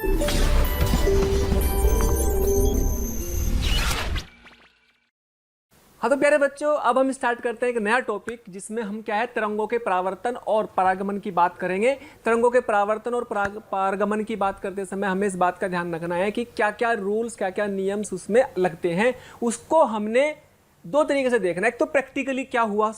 हाँ तो प्यारे बच्चों, अब हम स्टार्ट करते हैं एक नया टॉपिक जिसमें हम क्या है तरंगों के परावर्तन और परागमन की बात करेंगे। तरंगों के परावर्तन और परागमन की बात करते समय हमें इस बात का ध्यान रखना है कि क्या क्या रूल्स, क्या क्या नियम्स उसमें लगते हैं। उसको हमने दो तरीके से देखना है। एक तो प्रैक्टिकली क्या हुआ,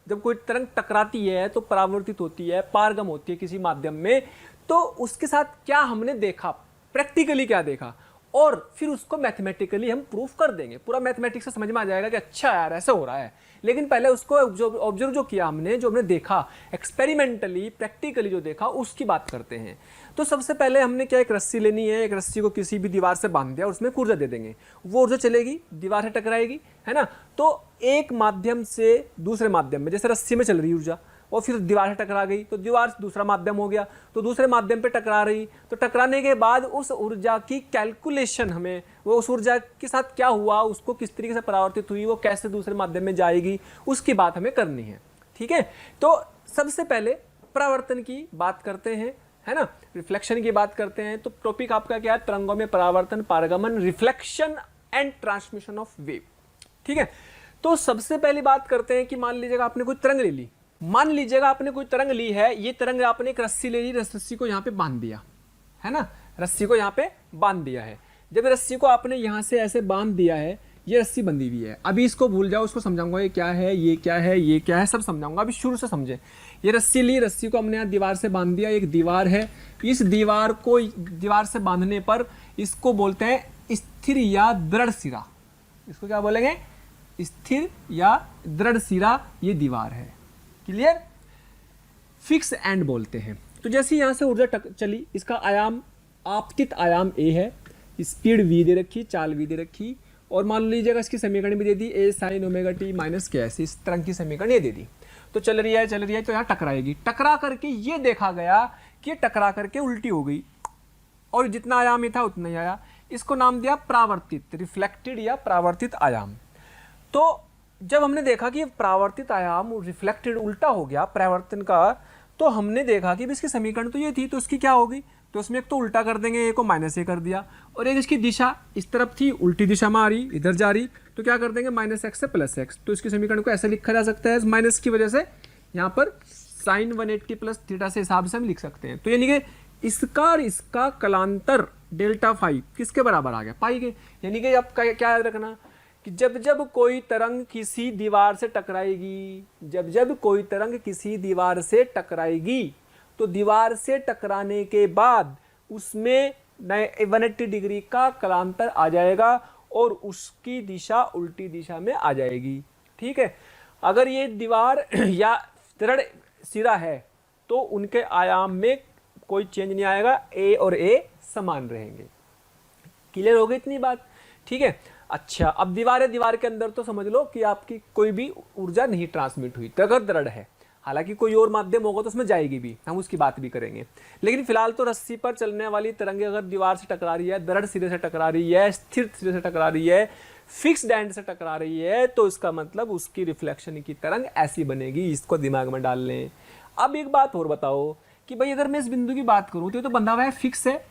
जब कोई तरंग टकराती है तो परावर्तित होती है, पारगम होती है किसी माध्यम में, तो उसके साथ क्या हमने देखा, प्रैक्टिकली क्या देखा, और फिर उसको मैथमेटिकली हम प्रूफ कर देंगे। पूरा मैथमेटिक्स से समझ में आ जाएगा कि अच्छा यार ऐसे हो रहा है। लेकिन पहले उसको ऑब्जर्व जो किया हमने, जो हमने देखा एक्सपेरिमेंटली, प्रैक्टिकली जो देखा, उसकी बात करते हैं। तो सबसे पहले हमने क्या, एक रस्सी लेनी है। एक रस्सी को किसी भी दीवार से बांध दिया, उसमें ऊर्जा दे देंगे, वो ऊर्जा चलेगी, दीवार से टकराएगी, है ना। तो एक माध्यम से दूसरे माध्यम में, जैसे रस्सी में चल रही ऊर्जा, और फिर दीवार से टकरा गई तो दीवार से दूसरा माध्यम हो गया, तो दूसरे माध्यम पे टकरा रही, तो टकराने के बाद उस ऊर्जा की कैलकुलेशन, हमें वो उस ऊर्जा के साथ क्या हुआ, उसको किस तरीके से परावर्तित हुई, वो कैसे दूसरे माध्यम में जाएगी, उसकी बात हमें करनी है। ठीक है, तो सबसे पहले परावर्तन की बात करते हैं, है ना, रिफ्लेक्शन की बात करते हैं। तो टॉपिक आपका क्या है, तरंगों में परावर्तन, पारगमन, reflection and transmission of wave. ठीक है, तो सबसे पहली बात करते हैं कि मान लीजिएगा आपने कोई तरंग ले ली। मान लीजिएगा आपने कोई तरंग ली है, ये तरंग आपने एक रस्सी ले ली, रस्सी को यहाँ पे बांध दिया, है ना, रस्सी को यहाँ पे बांध दिया है। जब रस्सी को आपने यहाँ से ऐसे बांध दिया है, ये रस्सी बंधी हुई है। अभी इसको भूल जाओ, उसको समझाऊंगा ये क्या है, ये क्या है, ये क्या है, सब समझाऊंगा। अभी शुरू से समझे। ये रस्सी ली, रस्सी को हमने यहाँ दीवार से बांध दिया, एक दीवार है, इस दीवार को दीवार से बांधने पर इसको बोलते हैं स्थिर या दृढ़ सिरा। इसको क्या बोलेंगे, स्थिर या दृढ़ सिरा, ये दीवार है। क्लियर, फिक्स एंड बोलते हैं। तो जैसे यहां से ऊर्जा चली, इसका आयाम, आपतित आयाम ए है, स्पीड v दे रखी, चाल v दे रखी, और मान लीजिएगा इसकी समीकरण भी दे दी, a sin omega t minus के, ऐसी इस तरह की समीकरण ये दे दी। तो चल रही है तो यहाँ टकराएगी। टकरा करके ये देखा गया कि टकरा करके उल्टी हो गई, और जितना आयाम ही था उतना ही आया। इसको नाम दिया प्रावर्तित, रिफ्लेक्टेड या प्रावर्तित आयाम। तो जब हमने देखा कि प्रावर्तित आयाम रिफ्लेक्टेड उल्टा हो गया परावर्तन का, तो हमने देखा कि इसकी समीकरण तो ये थी, तो इसकी क्या होगी, तो उसमें एक तो उल्टा कर देंगे, ए को माइनस ए कर दिया, और एक इसकी दिशा इस तरफ थी, उल्टी दिशा में आ रही, इधर जा रही, तो क्या कर देंगे, माइनस एक्स से प्लस एक्स। तो इसकी समीकरण को ऐसे लिखा जा सकता है, माइनस की वजह से यहाँ पर साइन 180 प्लस थीटा से हिसाब से हम लिख सकते हैं। तो यानी कि इसका और इसका कलांतर डेल्टा फाई किसके बराबर आ गया, पाई के। यानी कि अब क्या याद रखना कि जब जब कोई तरंग किसी दीवार से टकराएगी, जब जब कोई तरंग किसी दीवार से टकराएगी, तो दीवार से टकराने के बाद उसमें 180 डिग्री का कलांतर आ जाएगा और उसकी दिशा उल्टी दिशा में आ जाएगी। ठीक है, अगर ये दीवार या दृढ़ सिरा है तो उनके आयाम में कोई चेंज नहीं आएगा, ए और ए समान रहेंगे। क्लियर हो गई इतनी बात। ठीक है, अच्छा, अब दीवार है, दीवार के अंदर तो समझ लो कि आपकी कोई भी ऊर्जा नहीं ट्रांसमिट हुई, अगर दृढ़ है। हालांकि कोई और माध्यम होगा तो उसमें जाएगी भी, हम उसकी बात भी करेंगे। लेकिन फिलहाल तो रस्सी पर चलने वाली तरंगे अगर दीवार से टकरा रही है, दृढ़ सिरे से टकरा रही है, स्थिर सिरे से टकरा रही है, फिक्स्ड एंड से टकरा रही है, तो इसका मतलब उसकी रिफ्लेक्शन की तरंग ऐसी बनेगी। इसको दिमाग में डाल लें। अब एक बात और बताओ कि भाई अगर मैं इस बिंदु की बात करूँ तो ये तो बंधा हुआ है, फिक्स है,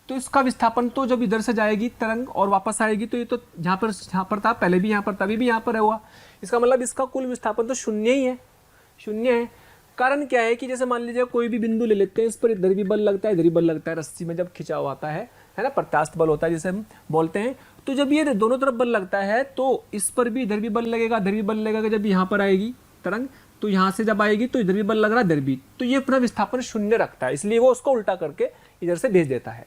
तो इसका विस्थापन तो जब इधर से जाएगी तरंग और वापस आएगी तो ये तो यहाँ पर था, पहले भी यहाँ पर, तभी भी यहाँ पर है हुआ। इसका मतलब इसका कुल विस्थापन तो शून्य ही है, शून्य है। कारण क्या है कि जैसे मान लीजिए कोई भी बिंदु ले लेते हैं, इस पर इधर भी बल लगता है, इधर भी बल लगता है, रस्सी में जब खिंचाव आता है ना, प्रत्यास्थ बल होता है जिसे हम बोलते हैं। तो जब ये दोनों तरफ बल लगता है तो इस पर भी इधर भी बल लगेगा, इधर भी बल लगेगा। जब यहाँ पर आएगी तरंग तो यहाँ से जब आएगी तो इधर भी बल लग रहा है, इधर भी, तो ये अपना विस्थापन शून्य रखता है, इसलिए वो उसको उल्टा करके इधर से भेज देता है।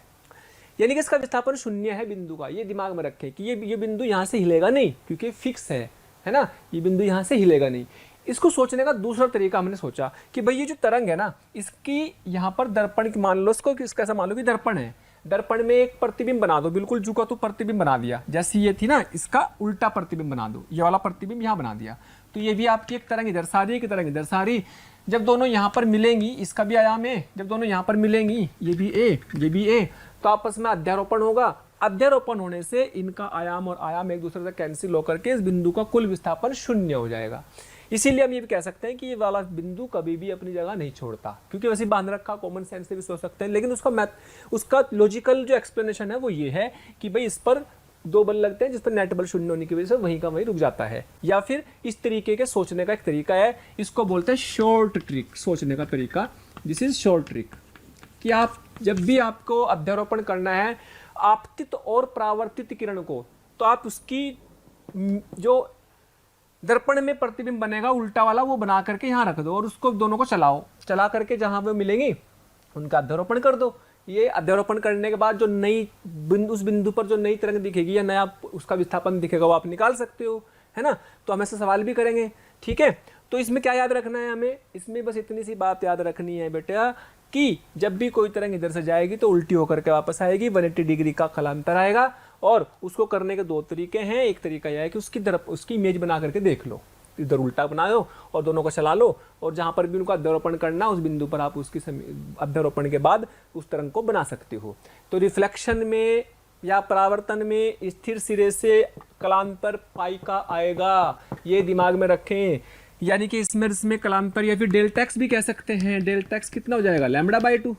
यानी कि इसका विस्थापन शून्य है बिंदु का। ये दिमाग में रखें कि ये बिंदु यहाँ से हिलेगा नहीं क्योंकि फिक्स है ना, ये बिंदु यहाँ से हिलेगा नहीं। इसको सोचने का दूसरा तरीका हमने सोचा कि भाई ये जो तरंग है ना, इसकी यहाँ पर दर्पण की, मान लो इसको कैसा मान लो कि दर्पण है, दर्पण में एक प्रतिबिंब बना दो, बिल्कुल झुका तो प्रतिबिंब बना दिया, जैसी ये थी ना, इसका उल्टा प्रतिबिंब बना दो, ये वाला प्रतिबिंब यहाँ बना दिया, तो ये भी आपकी एक तरंग इधर से आ रही है, एक तरंग इधर से आ रही। जब दोनों यहाँ पर मिलेंगी, इसका भी आयाम है, जब दोनों यहाँ पर मिलेंगी, ये भी ए, ये भी ए, तो आपस में अध्यारोपण होगा। अध्यारोपण होने से इनका आयाम और आयाम एक दूसरे से कैंसिल होकर के इस बिंदु का कुल विस्थापन शून्य हो जाएगा। इसीलिए हम ये भी कह सकते हैं कि ये वाला बिंदु कभी भी अपनी जगह नहीं छोड़ता, क्योंकि वैसे बांध रखा, कॉमन सेंस से भी सोच सकते हैं, लेकिन उसका लॉजिकल जो एक्सप्लेनेशन है वो ये है कि भाई इस पर 2 बल लगते हैं जिस पर नेट बल शून्य होने की वजह से वहीं का वहीं रुक जाता है। या फिर इस तरीके के सोचने का एक तरीका है, इसको बोलते हैं शॉर्ट ट्रिक, सोचने का तरीका, दिस इज शॉर्ट ट्रिक। कि आप जब भी आपको अध्यारोपण करना है आपतित और परावर्तित किरण को, तो आप उसकी जो दर्पण में प्रतिबिंब बनेगा उल्टा वाला वो बना करके यहाँ रख दो और उसको दोनों को चलाओ, चला करके जहाँ वो मिलेंगी उनका अध्यारोपण कर दो। ये अध्यारोपण करने के बाद जो नई उस बिंदु पर जो नई तरंग दिखेगी या नया उसका विस्थापन दिखेगा वो आप निकाल सकते हो, है ना। तो हम ऐसे सवाल भी करेंगे, ठीक है। तो इसमें क्या याद रखना है हमें, इसमें बस इतनी सी बात याद रखनी है बेटा कि जब भी कोई तरंग इधर से जाएगी तो उल्टी होकर के वापस आएगी, 180 डिग्री का कलांतर आएगा। और उसको करने के 2 तरीके हैं। एक तरीका यह है कि उसकी इमेज बना करके देख लो, इधर उल्टा बनाओ और दोनों को चला लो, और जहाँ पर भी उनका अध्यारोपण करना उस बिंदु पर आप उसकी अध्यारोपण के बाद उस तरंग को बना सकते हो। तो रिफ्लेक्शन में या परावर्तन में स्थिर सिरे से कलांतर पाई का आएगा, ये दिमाग में रखें। यानी कि इसमें कलांतर या फिर डेल्टा एक्स भी कह सकते हैं। डेल्टा एक्स कितना हो जाएगा, λ/2।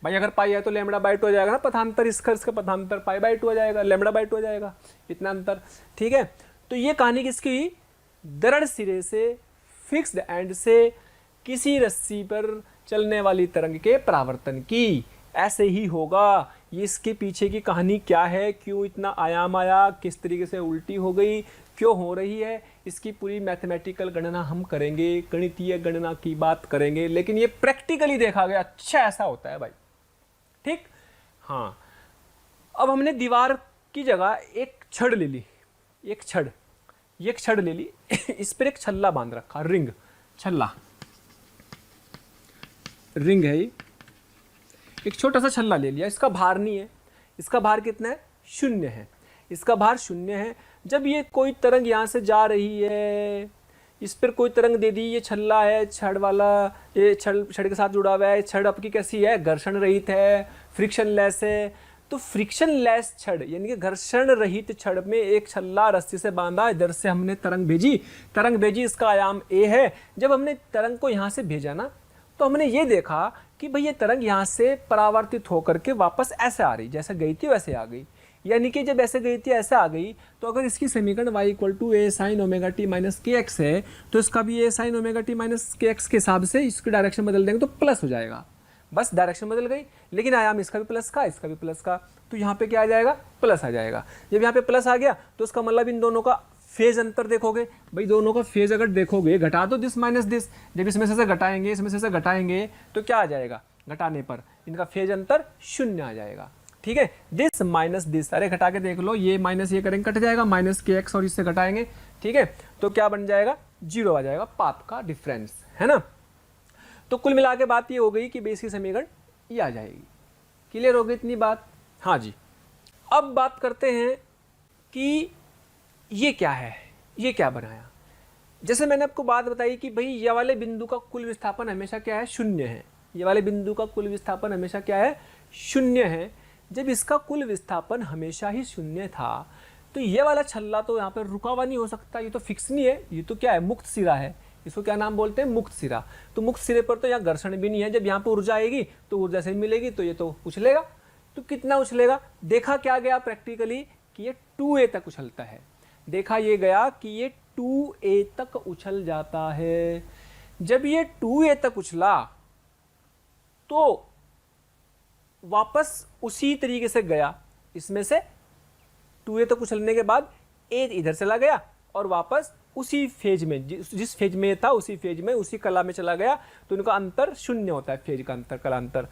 भाई अगर पाई है तो λ/2 हो जाएगा ना, पथांतर इसका पथांतर π/2 हो जाएगा, λ/2 हो जाएगा, इतना अंतर, ठीक है। तो ये कहानी किसकी, दृढ़ सिरे से फिक्स्ड एंड से किसी रस्सी पर चलने वाली तरंग के परावर्तन की। ऐसे ही होगा। ये इसके पीछे की कहानी क्या है, क्यों इतना आयाम आया, किस तरीके से उल्टी हो गई, क्यों हो रही है, इसकी पूरी मैथमेटिकल गणना हम करेंगे, गणितीय गणना की बात करेंगे। लेकिन ये प्रैक्टिकली देखा गया, अच्छा ऐसा होता है भाई, ठीक। हाँ, अब हमने दीवार की जगह एक छड़ ले ली, एक छड़ ले ली इस पर एक छल्ला बांध रखा, रिंग, छल्ला, रिंग है ये, एक छोटा सा छल्ला ले लिया। इसका भार नहीं है, इसका भार कितना है, 0 है, इसका भार 0 है। जब ये कोई तरंग यहाँ से जा रही है, इस पर कोई तरंग दे दी, ये छल्ला है, छड़ वाला, ये छड़ के साथ जुड़ा हुआ है। छड़ आपकी कैसी है, घर्षण रहित है, फ्रिक्शन लेस है। तो फ्रिक्शन लेस छड़ यानी कि घर्षण रहित छड़ में एक छल्ला रस्सी से बांधा, इधर से हमने तरंग भेजी, इसका आयाम a है। जब हमने तरंग को यहाँ से भेजा ना, तो हमने ये देखा कि भाई ये तरंग यहाँ से परावर्तित होकर के वापस ऐसे आ रही, जैसे गई थी वैसे आ गई। यानी कि जब ऐसे गई थी ऐसे आ गई, तो अगर इसकी समीकरण y = a sin ωt - kx है, तो इसका भी a sin ωt - kx के हिसाब से इसकी डायरेक्शन बदल देंगे तो प्लस हो जाएगा। बस डायरेक्शन बदल गई, लेकिन आयाम इसका भी प्लस का, इसका भी प्लस का, तो यहाँ पे क्या आ जाएगा, प्लस आ जाएगा। जब यहाँ पे प्लस आ गया तो इसका मतलब इन दोनों का फेज अंतर देखोगे, भाई दोनों का फेज अगर देखोगे, घटा दो दिस माइनस दिस, जब इसमें से घटाएंगे, इसमें से घटाएंगे तो क्या आ जाएगा, घटाने पर इनका फेज अंतर 0 आ जाएगा, ठीक है। दिस माइनस दिस, अरे घटा के देख लो, ये माइनस ये करेंगे कट जाएगा, -kx और इससे घटाएंगे, ठीक है। तो क्या बन जाएगा, 0 आ जाएगा, पाथ का डिफरेंस, है ना। तो कुल मिला के बात ये हो गई कि बेस की समीकरण ये आ जाएगी। क्लियर हो गई इतनी बात, हाँ जी। अब बात करते हैं कि ये क्या है, ये क्या बनाया। जैसे मैंने आपको बात बताई कि भाई ये वाले बिंदु का कुल विस्थापन हमेशा क्या है, 0 है। ये वाले बिंदु का कुल विस्थापन हमेशा क्या है, 0 है। जब इसका कुल विस्थापन हमेशा ही 0 था, तो ये वाला छल्ला तो यहाँ पर रुका हुआ नहीं हो सकता, ये तो फिक्स नहीं है, ये तो क्या है, मुक्त सिरा है। इसको क्या नाम बोलते हैं, मुक्त सिरा। तो मुक्त सिरे पर तो यहाँ घर्षण भी नहीं है। जब यहाँ पर ऊर्जा आएगी तो ऊर्जा से मिलेगी, तो ये तो उछलेगा। तो कितना उछलेगा, देखा क्या गया प्रैक्टिकली कि ये 2a तक उछलता है। देखा ये गया कि ये 2a तक उछल जाता है। जब ये 2a तक उछला तो वापस उसी तरीके से गया, इसमें से 2a तक उछलने के बाद a इधर चला गया और वापस उसी फेज में, जिस फेज में था उसी फेज में, उसी कला में चला गया। तो इनका अंतर 0 होता है, फेज का अंतर, कला अंतर।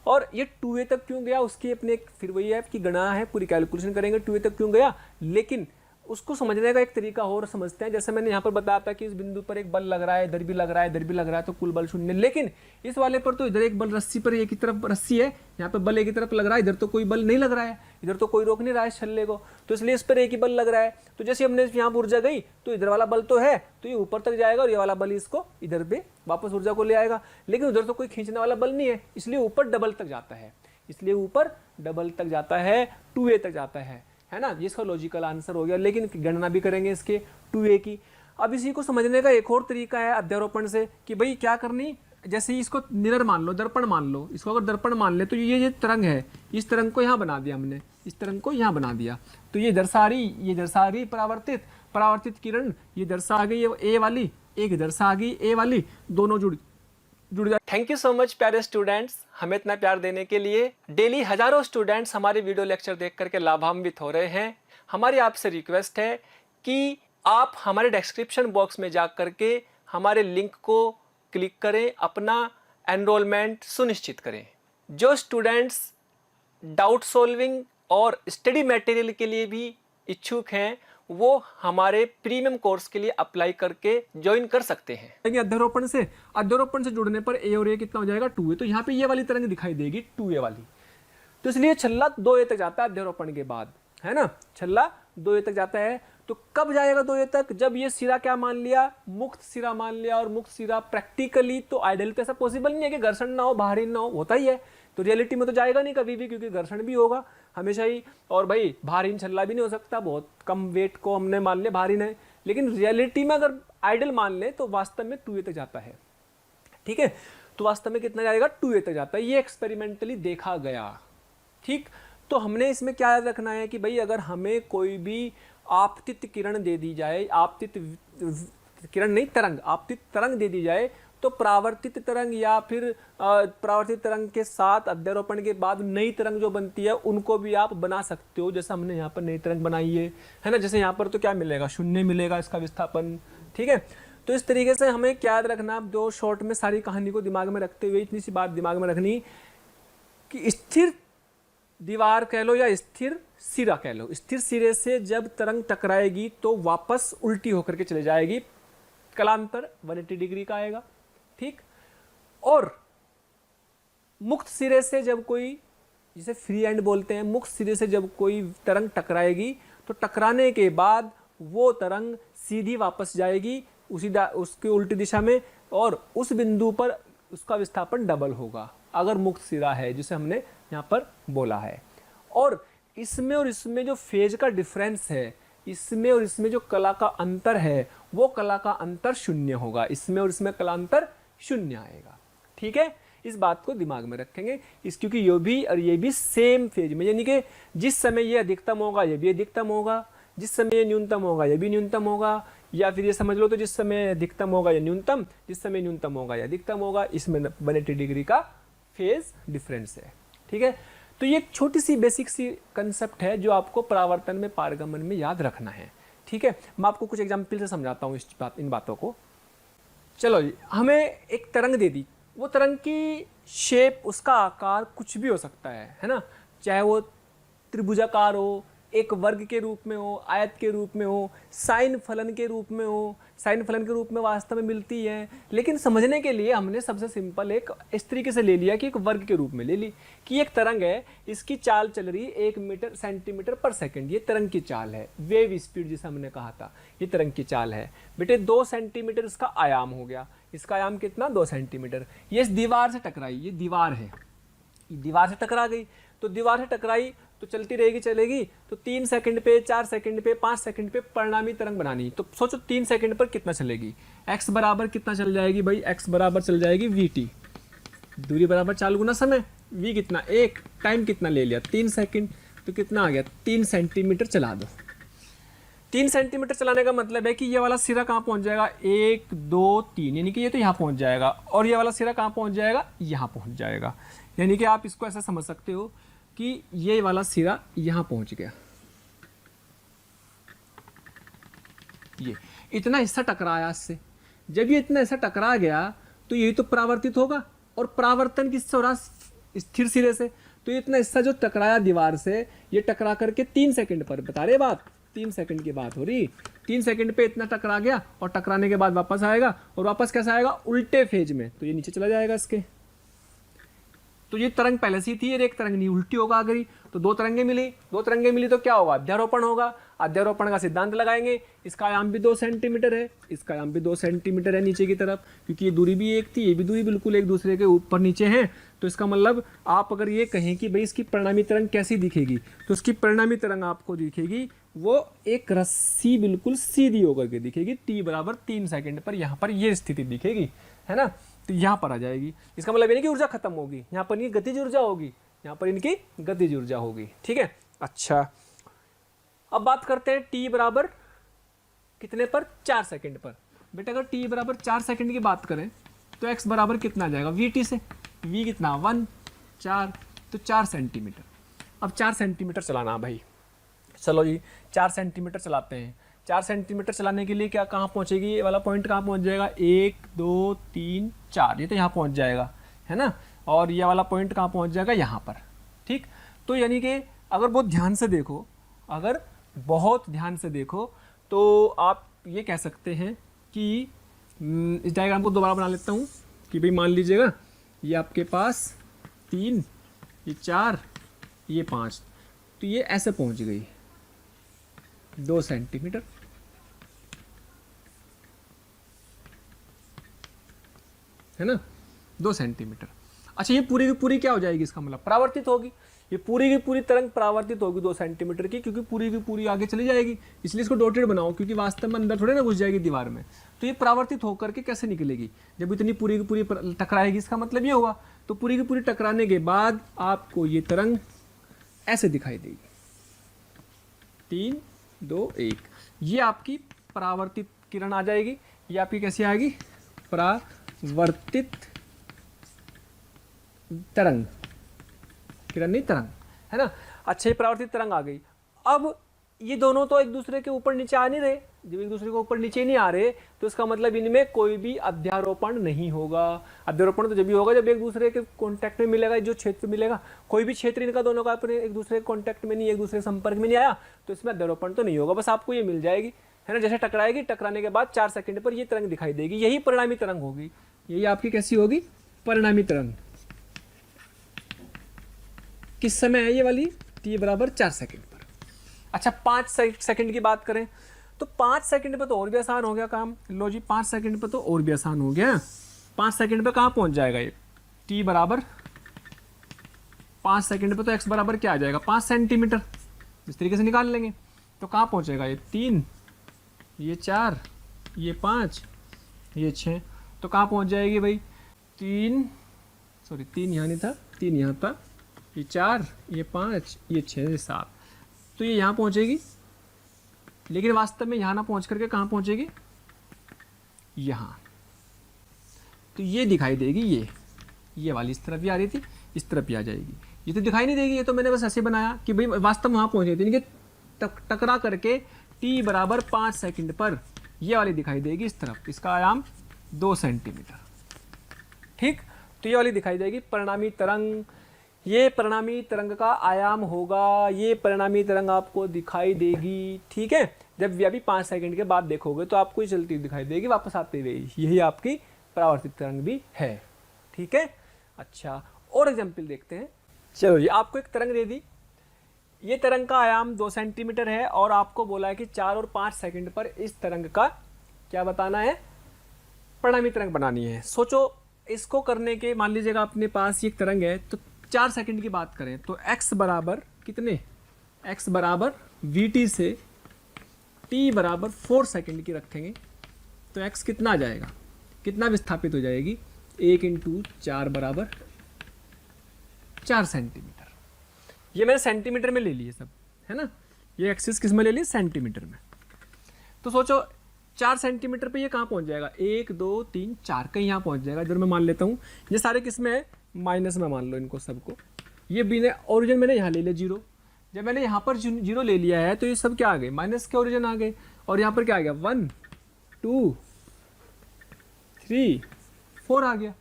और ये 2a तक क्यों गया, उसकी अपने फिर वही है कि गणना है, पूरी कैलकुलेशन करेंगे 2a तक क्यों गया। लेकिन उसको समझने का एक तरीका और समझते हैं। जैसे मैंने यहाँ पर बताया था कि इस बिंदु पर एक बल लग रहा है, इधर भी लग रहा है, इधर भी लग रहा है, तो कुल बल 0। लेकिन इस वाले पर तो इधर एक बल, रस्सी पर एक ही तरफ रस्सी है, यहाँ पर बल एक ही तरफ लग रहा है, इधर तो कोई बल नहीं लग रहा है, इधर तो कोई रोक नहीं रहा है छल्ले को, तो इसलिए इस पर एक ही बल लग रहा है। तो जैसे हमने यहाँ पर ऊर्जा गई तो इधर वाला बल तो है, तो ये ऊपर तक जाएगा और ये वाला बल इसको इधर पे वापस ऊर्जा को ले आएगा। लेकिन उधर तो कोई खींचने वाला बल नहीं है, इसलिए ऊपर डबल तक जाता है, इसलिए ऊपर डबल तक जाता है, 2a तक जाता है ना। ये इसका लॉजिकल आंसर हो गया। लेकिन गणना भी करेंगे इसके 2a की। अब इसी को समझने का एक और तरीका है अध्यारोपण से कि भाई क्या करनी, जैसे ही इसको मिरर मान लो, दर्पण मान लो, इसको अगर दर्पण मान ले तो ये तरंग है, इस तरंग को यहाँ बना दिया हमने, इस तरंग को यहाँ बना दिया, तो ये दर्शा रही परावर्तित किरण, ये दर्शा आ गई ए वाली, एक दर्शा आ गई ए वाली, दोनों जुड़ जाए। थैंक यू सो मच प्यारे स्टूडेंट्स, हमें इतना प्यार देने के लिए। डेली हजारों स्टूडेंट्स हमारे वीडियो लेक्चर देख करके लाभान्वित हो रहे हैं। हमारी आपसे रिक्वेस्ट है कि आप हमारे डिस्क्रिप्शन बॉक्स में जा करके हमारे लिंक को क्लिक करें, अपना एनरोलमेंट सुनिश्चित करें। जो स्टूडेंट्स डाउट सॉल्विंग और स्टडी मटेरियल के लिए भी इच्छुक हैं वो हमारे प्रीमियम कोर्स के लिए अप्लाई करके ज्वाइन कर सकते हैं। अध्यारोपण से जुड़ने पर ए और ए कितना हो जाएगा 2a, तो यहाँ पे ये वाली तरंग दिखाई देगी 2a वाली, तो इसलिए छल्ला 2a तक जाता है अध्यारोपण के बाद, है ना, छल्ला 2a तक जाता है। तो कब जाएगा 2a तक, जब ये सिरा क्या मान लिया, मुक्त सिरा मान लिया, और मुक्त सिरा प्रैक्टिकली तो आइडियल तो ऐसा पॉसिबल नहीं है कि घर्षण ना हो, बाहरी ना हो, होता ही है, तो रियलिटी में तो जाएगा नहीं कभी भी, क्योंकि घर्षण भी होगा हमेशा ही, और भाई भारी छल्ला भी नहीं हो सकता, बहुत कम वेट को हमने मान लिया भारी नहीं, लेकिन रियलिटी में अगर आइडियल मान ले तो वास्तव में 2a तक जाता है। ठीक है, तो वास्तव में कितना जाएगा 2a तक जाता है, ये एक्सपेरिमेंटली देखा गया। ठीक, तो हमने इसमें क्या याद रखना है कि भाई अगर हमें कोई भी आपतित किरण दे दी जाए, आपतित किरण नहीं तरंग, आपतित तरंग दे दी जाए, तो परावर्तित तरंग या फिर परावर्तित तरंग के साथ अध्यारोपण के बाद नई तरंग जो बनती है उनको भी आप बना सकते हो, जैसे हमने यहाँ पर नई तरंग बनाई है ना, जैसे यहाँ पर तो क्या मिलेगा, शून्य मिलेगा इसका विस्थापन। ठीक है, तो इस तरीके से हमें क्या याद रखना, दो शॉर्ट में सारी कहानी को दिमाग में रखते हुए इतनी सी बात दिमाग में रखनी कि स्थिर दीवार कह लो या स्थिर सिरा कह लो, स्थिर सिरे से जब तरंग टकराएगी तो वापस उल्टी होकर के चले जाएगी, कलांतर 180 डिग्री का आएगा। ठीक, और मुक्त सिरे से जब कोई, जिसे फ्री एंड बोलते हैं, मुक्त सिरे से जब कोई तरंग टकराएगी तो टकराने के बाद वो तरंग सीधी वापस जाएगी उसकी उल्टी दिशा में, और उस बिंदु पर उसका विस्थापन डबल होगा अगर मुक्त सिरा है, जिसे हमने यहाँ पर बोला है। और इसमें जो फेज का डिफरेंस है, इसमें और इसमें जो कला का अंतर है, वो कला का अंतर शून्य होगा, इसमें और इसमें कला अंतर शून्य आएगा। ठीक है, इस बात को दिमाग में रखेंगे, क्योंकि ये भी और ये भी सेम फेज में, यानी कि जिस समय ये अधिकतम होगा ये भी अधिकतम होगा, जिस समय ये न्यूनतम होगा ये भी न्यूनतम होगा, या फिर ये समझ लो तो जिस समय अधिकतम होगा या न्यूनतम, जिस समय न्यूनतम होगा या अधिकतम होगा, इसमें 180 डिग्री का फेज डिफरेंस है। ठीक है, तो ये एक छोटी सी बेसिक सी कंसेप्ट है जो आपको परावर्तन में पारगमन में याद रखना है। ठीक है, मैं आपको कुछ एग्जाम्पल से समझाता हूँ इन बातों को। चलो जी, हमें एक तरंग दे दी, वो तरंग की शेप, उसका आकार कुछ भी हो सकता है ना, चाहे वो त्रिभुजाकार हो, एक वर्ग के रूप में हो, आयत के रूप में हो, साइन फलन के रूप में हो, साइन फलन के रूप में वास्तव में मिलती है, लेकिन समझने के लिए हमने सबसे सिंपल एक इस तरीके से ले लिया कि एक वर्ग के रूप में ले ली कि एक तरंग है, इसकी चाल चल रही 1 मीटर सेंटीमीटर पर सेकंड, ये तरंग की चाल है, वेव स्पीड जिसे हमने कहा था, ये तरंग की चाल है। बेटे 2 सेंटीमीटर इसका आयाम हो गया, इसका आयाम कितना 2 सेंटीमीटर। ये इस दीवार से टकराई, ये दीवार है, दीवार से टकरा गई, तो दीवार से टकराई तो चलती रहेगी, चलेगी, तो 3 सेकंड पे, 4 सेकंड पे, 5 सेकंड पे परिणामी तरंग बनानी, तो सोचो 3 सेकंड पर कितना चलेगी, x बराबर कितना चल जाएगी भाई, x बराबर चल जाएगी vt, दूरी बराबर 4 गुना समय, v कितना 1, टाइम कितना ले लिया 3 सेकंड, तो कितना आ गया 3 सेंटीमीटर चला दो। 3 सेंटीमीटर चलाने का मतलब है कि ये वाला सिरा कहाँ पहुँच जाएगा, 1 2 3, यानी कि ये तो यहाँ पहुँच जाएगा, और ये वाला सिरा कहाँ पहुँच जाएगा, यहाँ पहुँच जाएगा। यानी कि आप इसको ऐसा समझ सकते हो कि ये वाला सिरा यहाँ पहुँच गया, ये इतना हिस्सा टकराया इससे, जब ये इतना हिस्सा टकरा गया तो ये तो परावर्तित होगा, और परावर्तन किससे हो रहा, स्थिर सिरे से, तो ये इतना हिस्सा जो टकराया दीवार से, ये टकरा करके 3 सेकंड पर, बता रहे बात, 3 सेकंड की बात हो रही, 3 सेकंड पे इतना टकरा गया, और टकराने के बाद वापस आएगा, और वापस कैसा आएगा, उल्टे फेज में, तो ये नीचे चला जाएगा इसके। तो ये तरंग पहले से ही थी और एक तरंग नहीं उल्टी होगा आ गई, तो दो तरंगें मिली तो क्या होगा, अध्यारोपण होगा। अध्यारोपण का सिद्धांत लगाएंगे। इसका आयाम भी 2 सेंटीमीटर है, इसका आयाम भी 2 सेंटीमीटर है नीचे की तरफ, क्योंकि ये दूरी भी एक थी, ये भी दूरी बिल्कुल एक दूसरे के ऊपर नीचे है। तो इसका मतलब आप अगर ये कहें कि भाई इसकी परिणामी तरंग कैसी दिखेगी, तो इसकी परिणामी तरंग आपको दिखेगी वो एक रस्सी बिल्कुल सीधी होकर के दिखेगी, t बराबर 3 सेकंड पर यहाँ पर ये स्थिति दिखेगी, है ना। तो यहाँ पर आ जाएगी। इसका मतलब ये नहीं कि ऊर्जा खत्म होगी, यहाँ पर इनकी गतिज ऊर्जा होगी, यहाँ पर इनकी गतिज ऊर्जा होगी। ठीक है, अच्छा अब बात करते हैं t बराबर कितने पर, 4 सेकंड पर। बेटा अगर t बराबर 4 सेकंड की बात करें तो x बराबर कितना आ जाएगा, vt से। v कितना 1 4, तो 4 सेंटीमीटर। अब 4 सेंटीमीटर चलाना भाई, चलो जी 4 सेंटीमीटर चलाते हैं। 4 सेंटीमीटर चलाने के लिए क्या कहाँ पहुँचेगी, ये वाला पॉइंट कहाँ पहुँच जाएगा, 1 2 3 4, ये तो यहाँ पहुँच जाएगा, है ना। और ये वाला पॉइंट कहाँ पहुँच जाएगा, यहाँ पर। ठीक, तो यानी कि अगर बहुत ध्यान से देखो, अगर बहुत ध्यान से देखो तो आप ये कह सकते हैं कि इस डायग्राम को दोबारा बना लेता हूँ कि भाई मान लीजिएगा ये आपके पास 3, ये 4, ये 5, तो ये ऐसे पहुँच गई 2 सेंटीमीटर, है ना, 2 सेंटीमीटर। अच्छा ये पूरी की पूरी क्या हो जाएगी, इसका मतलब परावर्तित होगी। ये पूरी की पूरी तरंग परावर्तित होगी 2 सेंटीमीटर की, क्योंकि पूरी की पूरी आगे चली जाएगी, इसलिए इसको डॉटेड बनाओ, क्योंकि वास्तव में अंदर थोड़े ना घुस जाएगी दीवार में। तो ये परावर्तित होकर के कैसे निकलेगी, जब इतनी पूरी की पूरी टकराएगी, इसका मतलब ये हुआ। तो पूरी की पूरी टकराने के बाद आपको ये तरंग ऐसे दिखाई देगी, 3 2 1, ये आपकी परावर्तित किरण आ जाएगी। ये आपकी कैसी आएगी, परावर्तित तरंग, किरण नहीं तरंग, है ना। अच्छा ये परावर्तित तरंग आ गई। अब ये दोनों तो एक दूसरे के ऊपर नीचे आ नहीं रहे, जब एक दूसरे के ऊपर नीचे नहीं आ रहे तो इसका मतलब इनमें कोई भी अध्यारोपण नहीं होगा। अध्यारोपण तो जब भी होगा जब एक दूसरे के कांटेक्ट में मिलेगा, जो क्षेत्र मिलेगा, कोई भी क्षेत्र इनका दोनों का अपने एक दूसरे के कांटेक्ट में नहीं, एक दूसरे के संपर्क में नहीं आया, तो इसमें अध्यारोपण तो नहीं होगा। बस आपको ये मिल जाएगी, है ना। जैसे टकराएगी, टकराने के बाद 4 सेकंड पर ये तरंग दिखाई देगी, यही परिणामी तरंग होगी। यही आपकी कैसी होगी, परिणामी तरंग। किस समय है ये वाली, t बराबर 4 सेकंड पर। अच्छा 5 सेकंड की बात करें तो 5 सेकंड पे तो और भी आसान हो गया काम। लो जी 5 सेकंड पे तो और भी आसान हो गया। 5 सेकंड पे कहाँ पहुंच जाएगा ये, t बराबर 5 सेकंड पे तो x बराबर क्या आ जाएगा, 5 सेंटीमीटर। इस तरीके से निकाल लेंगे तो कहाँ पहुंचेगा, ये 3, ये 4, ये 5, ये 6, तो कहाँ पहुंच जाएगी भाई, 3 यहाँ नहीं था, 3 यहाँ था, ये 4, ये 5, ये 6, ये 7, तो ये यहाँ पहुँचेगी। लेकिन वास्तव में यहाँ ना पहुँच करके कहाँ पहुँचेगी, यहाँ। तो ये दिखाई देगी, ये वाली इस तरफ भी आ रही थी, इस तरफ भी आ जाएगी। ये तो दिखाई नहीं देगी, ये तो मैंने बस ऐसे बनाया कि भाई वास्तव में वहाँ पहुँच गई थी। टकरा करके t बराबर 5 सेकंड पर ये वाली दिखाई देगी इस तरफ, इसका आयाम 2 सेंटीमीटर। ठीक, तो ये वाली दिखाई देगी परिणामी तरंग। ये परिणामी तरंग का आयाम होगा, ये परिणामी तरंग आपको दिखाई देगी। ठीक है, जब भी अभी 5 सेकंड के बाद देखोगे तो आपको ये चलती दिखाई देगी वापस आते हुए, यही आपकी परावर्तित तरंग भी है। ठीक है, अच्छा और एग्जाम्पल देखते हैं। चलो ये आपको एक तरंग दे दी, ये तरंग का आयाम 2 सेंटीमीटर है और आपको बोला है कि 4 और 5 सेकंड पर इस तरंग का क्या बताना है, परिणामी तरंग बनानी है। सोचो इसको करने के, मान लीजिएगा अपने पास ये तरंग है, तो 4 सेकंड की बात करें तो x बराबर कितने, x बराबर vt से t बराबर 4 सेकंड की रखेंगे तो x कितना आ जाएगा, कितना विस्थापित हो जाएगी, 1 × 4 बराबर 4 सेंटीमीटर। ये मैंने सेंटीमीटर में ले लिए सब, है ना। ये एक्सिस किस में ले ली, सेंटीमीटर में। तो सोचो 4 सेंटीमीटर पे ये कहाँ पहुँच जाएगा, 1 2 3 4, कहीं यहाँ पहुँच जाएगा। इधर मैं मान लेता हूँ ये सारे किस में है, माइनस में मान लो इनको सबको। ये बिना ओरिजिन मैंने यहाँ ले लिया 0, जब मैंने यहाँ पर 0 ले लिया है तो ये सब क्या आ गए, माइनस के ओरिजिन आ गए। और यहाँ पर क्या आ गया, 1 2 3 4 आ गया।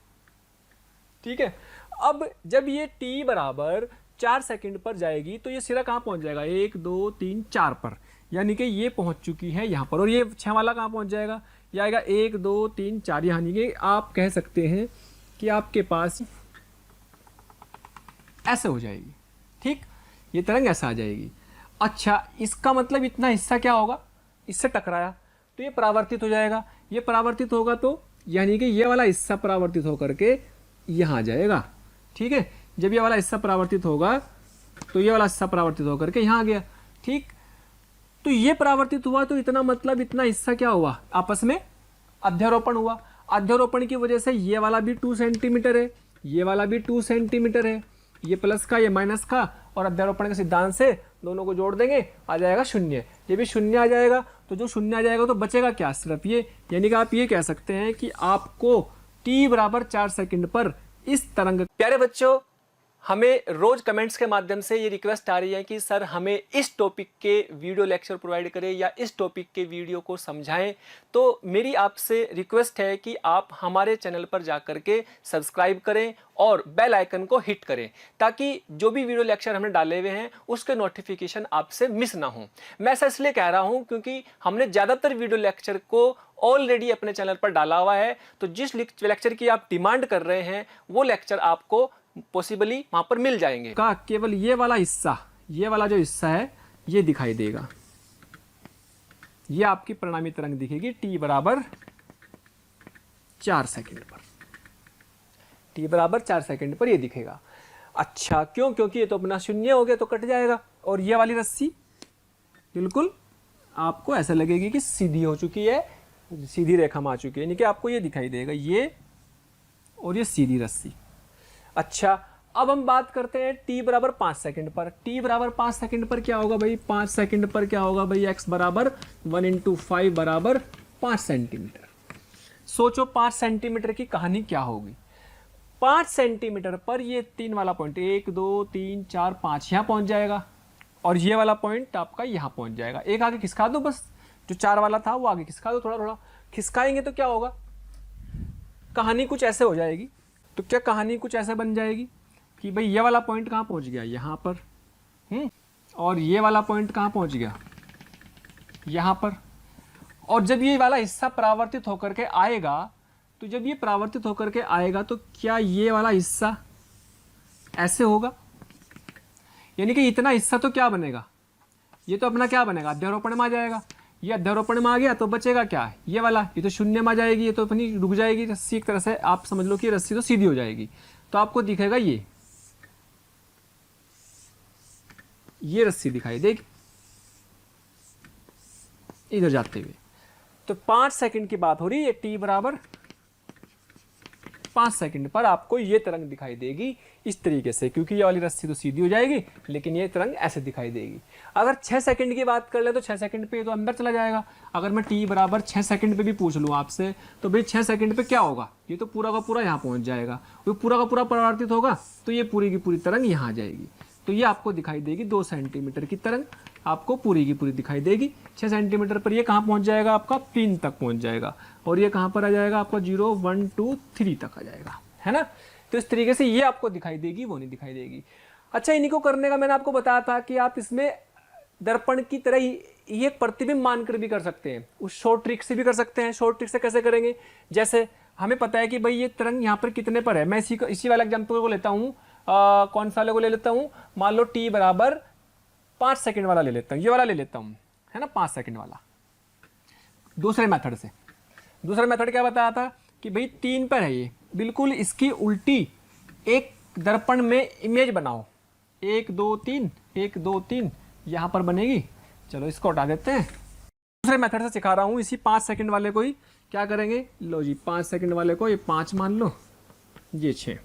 ठीक है, अब जब ये t बराबर 4 सेकंड पर जाएगी तो ये सिरा कहाँ पहुँच जाएगा, 1 2 3 4 पर, यानी कि ये पहुँच चुकी है यहाँ पर। और ये 6 वाला कहाँ पहुँच जाएगा, ये आएगा 1 2 3 4, यानी कि आप कह सकते हैं कि आपके पास ऐसे हो जाएगी, ठीक, ये तरंग ऐसा आ जाएगी। अच्छा, इसका मतलब इतना हिस्सा क्या होगा, इससे टकराया तो ये परावर्तित हो जाएगा, ये परावर्तित होगा तो यानी कि ये वाला हिस्सा परावर्तित होकर के यहाँ आ जाएगा, ठीक है। जब ये वाला हिस्सा परावर्तित होगा तो ये वाला हिस्सा परावर्तित होकर के यहाँ आ गया, ठीक। तो ये परावर्तित हुआ तो इतना मतलब इतना हिस्सा क्या हुआ, आपस में अध्यारोपण हुआ। अध्यारोपण की वजह से ये वाला भी 2 सेंटीमीटर है, ये वाला भी 2 सेंटीमीटर है, ये प्लस का ये माइनस का, और अध्यारोपण के सिद्धांत से दोनों को जोड़ देंगे, आ जाएगा 0। ये भी 0 आ जाएगा, तो जो 0 आ जाएगा तो बचेगा क्या, सिर्फ ये। यानी कि आप ये कह सकते हैं कि आपको t बराबर 4 सेकंड पर इस तरंग। प्यारे बच्चों, हमें रोज कमेंट्स के माध्यम से ये रिक्वेस्ट आ रही है कि सर हमें इस टॉपिक के वीडियो लेक्चर प्रोवाइड करें या इस टॉपिक के वीडियो को समझाएं। तो मेरी आपसे रिक्वेस्ट है कि आप हमारे चैनल पर जाकर के सब्सक्राइब करें और बेल आइकन को हिट करें, ताकि जो भी वीडियो लेक्चर हमने डाले हुए हैं उसके नोटिफिकेशन आपसे मिस ना हो। मैं ऐसा इसलिए कह रहा हूं क्योंकि हमने ज़्यादातर वीडियो लेक्चर को ऑलरेडी अपने चैनल पर डाला हुआ है, तो जिस लेक्चर की आप डिमांड कर रहे हैं वो लेक्चर आपको पॉसिबली वहां पर मिल जाएंगे। का केवल ये वाला हिस्सा, ये वाला जो हिस्सा है ये दिखाई देगा, ये आपकी परिणामी तरंग दिखेगी t बराबर 4 सेकंड पर, t बराबर 4 सेकंड पर ये दिखेगा। अच्छा, क्यों, क्योंकि ये तो अपना 0 हो गया तो कट जाएगा, और ये वाली रस्सी बिल्कुल आपको ऐसा लगेगी कि सीधी हो चुकी है, सीधी रेखा में आ चुकी है, यानी कि आपको ये दिखाई देगा, ये और ये सीधी रस्सी। अच्छा, अब हम बात करते हैं t बराबर 5 सेकंड पर। t बराबर 5 सेकंड पर क्या होगा भाई, 5 सेकंड पर क्या होगा भाई, x बराबर 1 × 5 बराबर 5 सेंटीमीटर। सोचो 5 सेंटीमीटर की कहानी क्या होगी। 5 सेंटीमीटर पर ये 3 वाला पॉइंट 1 2 3 4 5 यहाँ पहुंच जाएगा, और ये वाला पॉइंट आपका यहाँ पहुंच जाएगा। एक आगे खिसका दो, बस जो 4 वाला था वो आगे खिसका दो, थोड़ा थोड़ा खिसकाएंगे तो क्या होगा, कहानी कुछ ऐसे हो जाएगी। तो क्या कहानी कुछ ऐसे बन जाएगी कि भाई ये वाला पॉइंट कहाँ पहुंच गया, यहाँ पर, और ये वाला पॉइंट कहाँ पहुंच गया, यहाँ पर। और जब ये वाला हिस्सा परावर्तित होकर के आएगा, तो जब ये परावर्तित होकर के आएगा तो क्या ये वाला हिस्सा ऐसे होगा, यानी कि इतना हिस्सा तो क्या बनेगा, ये तो अपना क्या बनेगा, अध्यारोपण में आ जाएगा। ये अध्यारोपण में आ गया तो बचेगा क्या, ये वाला, ये तो 0 में आ जाएगी, ये तो अपनी रुक जाएगी रस्सी, एक तरह से आप समझ लो कि रस्सी तो सीधी हो जाएगी। तो आपको दिखेगा ये रस्सी दिखाई देगी इधर जाते हुए। तो 5 सेकंड की बात हो रही है, t बराबर 5 सेकंड पर आपको ये तरंग दिखाई देगी इस तरीके से, क्योंकि ये वाली रस्सी तो सीधी हो जाएगी लेकिन ये तरंग ऐसे दिखाई देगी। अगर 6 सेकंड की बात कर ले तो 6 सेकंड पे ये तो अंदर चला जाएगा। अगर मैं t बराबर 6 सेकंड पे भी पूछ लूँ आपसे, तो भाई 6 सेकंड पे क्या होगा, ये तो पूरा का पूरा यहाँ पहुँच जाएगा, वो पूरा का पूरा परावर्तित होगा, तो ये पूरी की पूरी तरंग यहाँ आ जाएगी। तो ये आपको दिखाई देगी 2 सेंटीमीटर की तरंग, आपको पूरी की पूरी दिखाई देगी। 6 सेंटीमीटर पर ये कहाँ पहुँच जाएगा, आपका 3 तक पहुँच जाएगा, और ये कहाँ पर आ जाएगा आपका 0 1 2 3 तक आ जाएगा, है ना। तो इस तरीके से ये आपको दिखाई देगी, वो नहीं दिखाई देगी। अच्छा, इन्हीं को करने का मैंने आपको बताया था कि आप इसमें दर्पण की तरह ही ये प्रतिबिंब मानकर भी कर सकते हैं, उस शॉर्ट ट्रिक से भी कर सकते हैं। शॉर्ट ट्रिक से कैसे करेंगे, जैसे हमें पता है कि भाई ये तरंग यहाँ पर कितने पर है, मैं इसी वाला एग्जाम्पल को लेता हूँ, कौन सा वाले को ले लेता हूँ, मान लो t बराबर 5 सेकंड वाला ले लेता हूँ, ये वाला ले लेता हूँ, है ना, 5 सेकंड वाला। दूसरे मेथड से, दूसरा मेथड क्या बताया था कि भाई 3 पर है ये, बिल्कुल इसकी उल्टी एक दर्पण में इमेज बनाओ, 1 2 3 1 2 3 यहाँ पर बनेगी। चलो इसको हटा देते हैं, दूसरे मेथड से सिखा रहा हूँ। इसी 5 सेकंड वाले को ही क्या करेंगे, लो जी 5 सेकंड वाले को ये 5 मान लो, ये 6,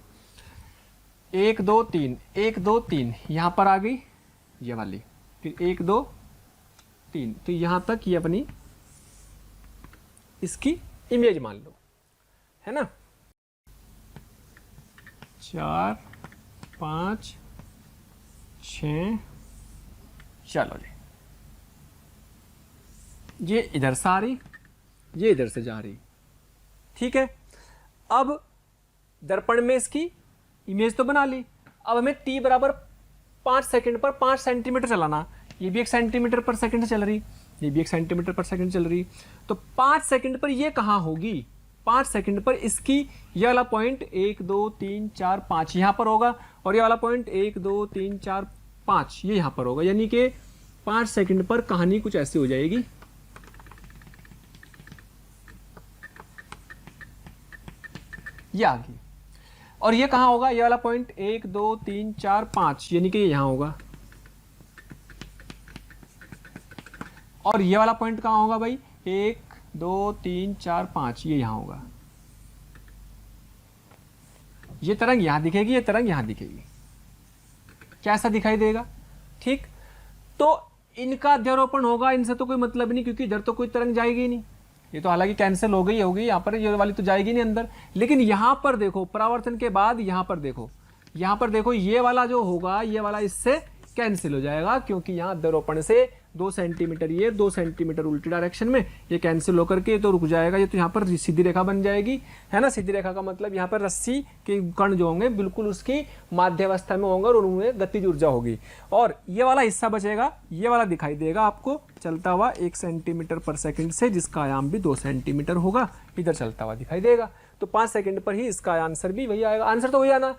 1 2 3 1 2 3 यहाँ पर आ गई ये वाली, फिर 1 2 3, तो यहाँ तक ये अपनी इसकी इमेज मान लो, है ना। 4 5 6, चलो जी, ये इधर से आ रही, ये इधर से जा रही, ठीक है। अब दर्पण में इसकी इमेज तो बना ली, अब हमें t बराबर 5 सेकंड पर 5 सेंटीमीटर चलाना, ये भी 1 सेंटीमीटर पर सेकंड चल रही, ये भी 1 सेंटीमीटर पर सेकंड चल रही, तो 5 सेकंड पर ये कहाँ होगी, 5 सेकंड पर इसकी ये वाला पॉइंट 1 2 3 4 5 यहाँ पर होगा और ये वाला पॉइंट 1 2 3 4 5 ये यहाँ पर होगा, यानी कि 5 सेकंड पर कहानी कुछ ऐसी हो जाएगी। ये आ गई और ये कहाँ होगा, ये वाला पॉइंट 1 2 3 4 5 यानी कि ये यहाँ होगा और ये वाला पॉइंट कहाँ होगा भाई, 1 2 3 4 5 ये यहाँ होगा। ये तरंग यहाँ दिखेगी, ये तरंग यहाँ दिखेगी, कैसा दिखाई देगा? ठीक, तो इनका अध्यारोपण होगा, इनसे तो कोई मतलब नहीं क्योंकि इधर तो कोई तरंग जाएगी ही नहीं, ये तो हालांकि कैंसिल हो गई होगी, यहाँ पर ये वाली तो जाएगी नहीं अंदर। लेकिन यहाँ पर देखो परावर्तन के बाद यहाँ पर देखो, यहाँ पर देखो ये वाला जो होगा ये वाला इससे कैंसिल हो जाएगा क्योंकि यहाँ अध्यारोपण से 2 सेंटीमीटर ये 2 सेंटीमीटर उल्टी डायरेक्शन में ये कैंसिल होकर के तो रुक जाएगा। ये तो यहाँ पर सीधी रेखा बन जाएगी, है ना। सीधी रेखा का मतलब यहाँ पर रस्सी के कण जो होंगे बिल्कुल उसकी माध्यावस्था में होंगे और उनमें गतिज ऊर्जा होगी और ये वाला हिस्सा बचेगा, ये वाला दिखाई देगा आपको चलता हुआ 1 सेंटीमीटर पर सेकंड से, जिसका आयाम भी 2 सेंटीमीटर होगा, इधर चलता हुआ दिखाई देगा। तो 5 सेकंड पर ही इसका आंसर भी वही आएगा। आंसर तो वही आना,